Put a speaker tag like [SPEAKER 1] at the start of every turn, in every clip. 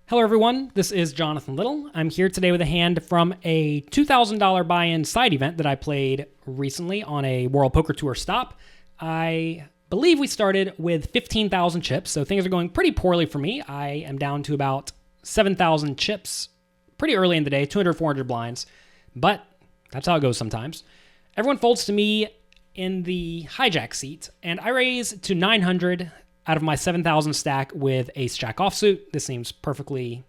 [SPEAKER 1] Hello everyone, this is Jonathan Little. I'm here today with a hand from a $2,000 buy-in side event that I played recently on a World Poker Tour stop. I believe we started with 15,000 chips, so things are going pretty poorly for me. I am down to about 7,000 chips pretty early in the day, 200, 400 blinds, but that's how it goes sometimes. Everyone folds to me in the hijack seat, and I raise to 900 out of my 7,000 stack with ace-jack offsuit. This seems perfectly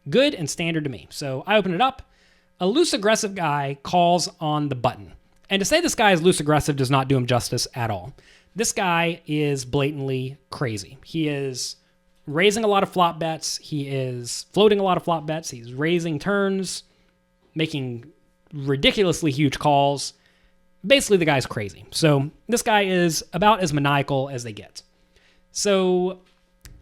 [SPEAKER 1] good and standard to me. So I open it up. A loose-aggressive guy calls on the button. And to say this guy is loose-aggressive does not do him justice at all. This guy is blatantly crazy. He is raising a lot of flop bets. He is floating a lot of flop bets. He's raising turns, making ridiculously huge calls. Basically, the guy's crazy. So this guy is about as maniacal as they get. So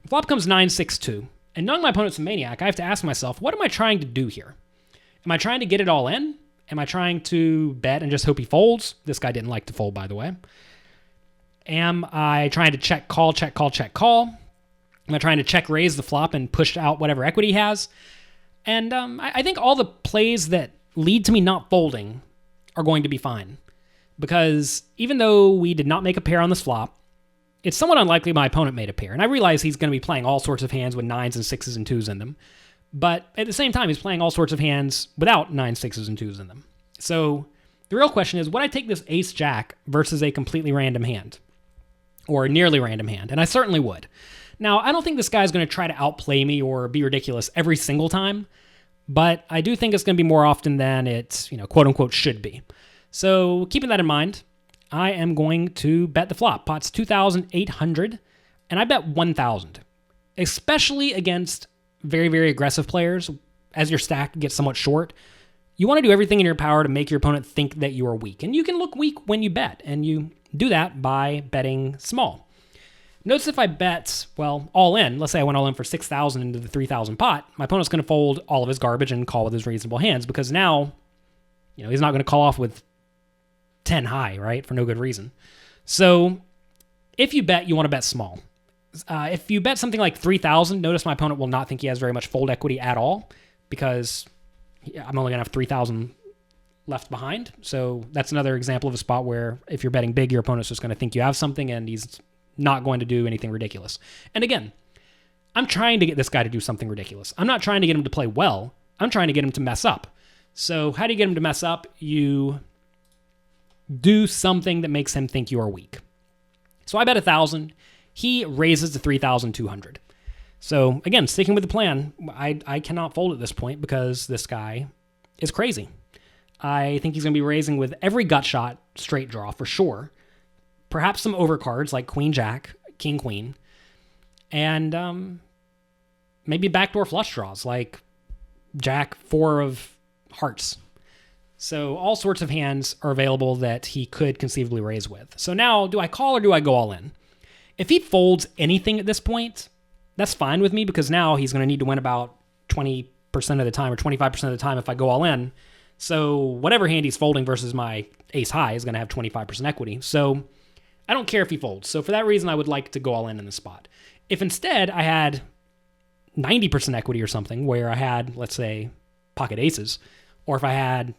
[SPEAKER 1] flop comes 9-6-2, and knowing my opponent's a maniac, I have to ask myself, what am I trying to do here? Am I trying to get it all in? Am I trying to bet and just hope he folds? This guy didn't like to fold, by the way. Am I trying to check, call, check, call, check, call? Am I trying to check, raise the flop and push out whatever equity he has? And I think all the plays that lead to me not folding are going to be fine. Because even though we did not make a pair on this flop, it's somewhat unlikely my opponent made a pair. And I realize he's going to be playing all sorts of hands with 9s and 6s and 2s in them. But at the same time, he's playing all sorts of hands without 9s, 6s, and 2s in them. So the real question is, would I take this ace-jack versus a completely random hand? Or nearly random hand? And I certainly would. Now, I don't think this guy's going to try to outplay me or be ridiculous every single time. But I do think it's going to be more often than it, quote-unquote should be. So keeping that in mind, I am going to bet the flop. Pot's 2,800, and I bet 1,000, especially against very, very aggressive players. As your stack gets somewhat short, you want to do everything in your power to make your opponent think that you are weak. And you can look weak when you bet, and you do that by betting small. Notice if I bet, all in, let's say I went all in for 6,000 into the 3,000 pot, my opponent's going to fold all of his garbage and call with his reasonable hands, because now, he's not going to call off with 10 high, right? For no good reason. So if you bet, you want to bet small. If you bet something like 3,000, notice my opponent will not think he has very much fold equity at all, because I'm only going to have 3,000 left behind. So that's another example of a spot where if you're betting big, your opponent's just going to think you have something and he's not going to do anything ridiculous. And again, I'm trying to get this guy to do something ridiculous. I'm not trying to get him to play well. I'm trying to get him to mess up. So how do you get him to mess up? You do something that makes him think you are weak. So I bet 1,000. He raises to 3,200. So again, sticking with the plan, I cannot fold at this point because this guy is crazy. I think he's going to be raising with every gut shot straight draw for sure. Perhaps some overcards like Queen Jack, King Queen, and maybe backdoor flush draws like Jack 4 of hearts. So all sorts of hands are available that he could conceivably raise with. So now, do I call or do I go all in? If he folds anything at this point, that's fine with me because now he's going to need to win about 20% of the time or 25% of the time if I go all in. So whatever hand he's folding versus my ace high is going to have 25% equity. So I don't care if he folds. So for that reason, I would like to go all in this spot. If instead I had 90% equity or something where I had, let's say, pocket aces, or if I had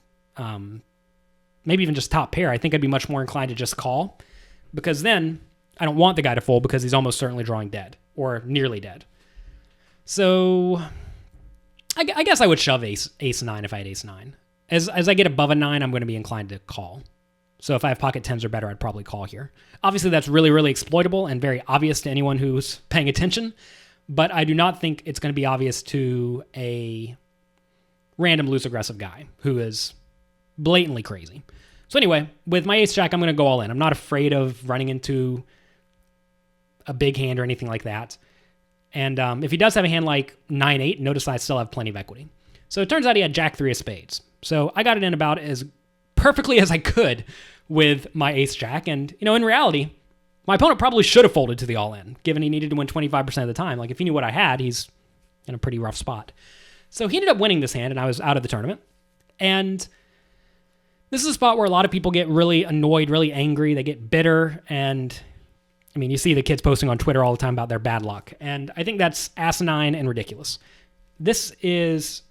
[SPEAKER 1] maybe even just top pair, I think I'd be much more inclined to just call because then I don't want the guy to fold because he's almost certainly drawing dead or nearly dead. So I guess I would shove ace 9 if I had ace 9. As I get above a 9, I'm going to be inclined to call. So if I have pocket 10s or better, I'd probably call here. Obviously, that's really, really exploitable and very obvious to anyone who's paying attention, but I do not think it's going to be obvious to a random loose aggressive guy who is blatantly crazy. So anyway, with my ace jack, I'm going to go all in. I'm not afraid of running into a big hand or anything like that. And if he does have a hand like 9-8, notice I still have plenty of equity. So it turns out he had jack 3 of spades. So I got it in about as perfectly as I could with my ace jack. And, in reality, my opponent probably should have folded to the all in, given he needed to win 25% of the time. Like if he knew what I had, he's in a pretty rough spot. So he ended up winning this hand and I was out of the tournament. And this is a spot where a lot of people get really annoyed, really angry. They get bitter. And you see the kids posting on Twitter all the time about their bad luck. And I think that's asinine and ridiculous. this is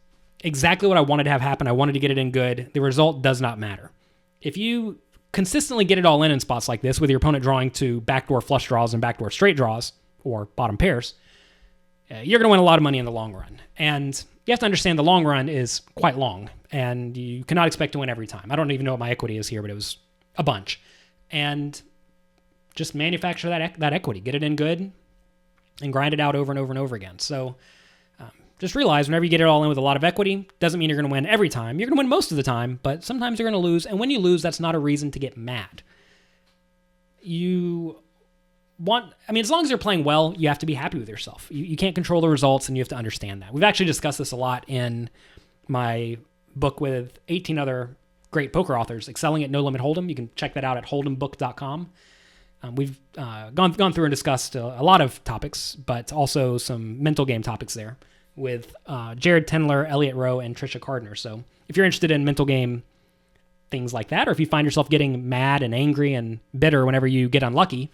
[SPEAKER 1] exactly what I wanted to have happen. I wanted to get it in good. The result does not matter. If you consistently get it all in spots like this with your opponent drawing to backdoor flush draws and backdoor straight draws or bottom pairs, you're going to win a lot of money in the long run. And you have to understand the long run is quite long, and you cannot expect to win every time. I don't even know what my equity is here, but it was a bunch. And just manufacture that equity, get it in good, and grind it out over and over and over again. So just realize whenever you get it all in with a lot of equity, doesn't mean you're going to win every time. You're going to win most of the time, but sometimes you're going to lose. And when you lose, that's not a reason to get mad. As long as you're playing well, you have to be happy with yourself. You can't control the results, and you have to understand that. We've actually discussed this a lot in my book with 18 other great poker authors, Excelling at No Limit Hold'em. You can check that out at hold'embook.com. We've gone through and discussed a lot of topics, but also some mental game topics there with Jared Tendler, Elliot Rowe, and Trisha Cardner. So if you're interested in mental game things like that, or if you find yourself getting mad and angry and bitter whenever you get unlucky,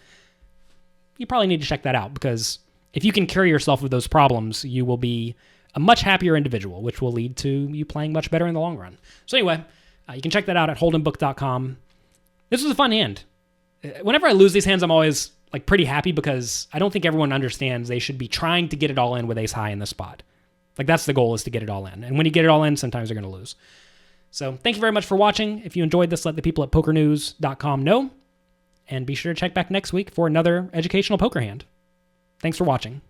[SPEAKER 1] you probably need to check that out, because if you can carry yourself with those problems, you will be a much happier individual, which will lead to you playing much better in the long run. So anyway, you can check that out at hold'embook.com. This was a fun hand. Whenever I lose these hands, I'm always pretty happy, because I don't think everyone understands they should be trying to get it all in with ace high in this spot. That's the goal, is to get it all in. And when you get it all in, sometimes you're going to lose. So thank you very much for watching. If you enjoyed this, let the people at pokernews.com know. And be sure to check back next week for another educational poker hand. Thanks for watching.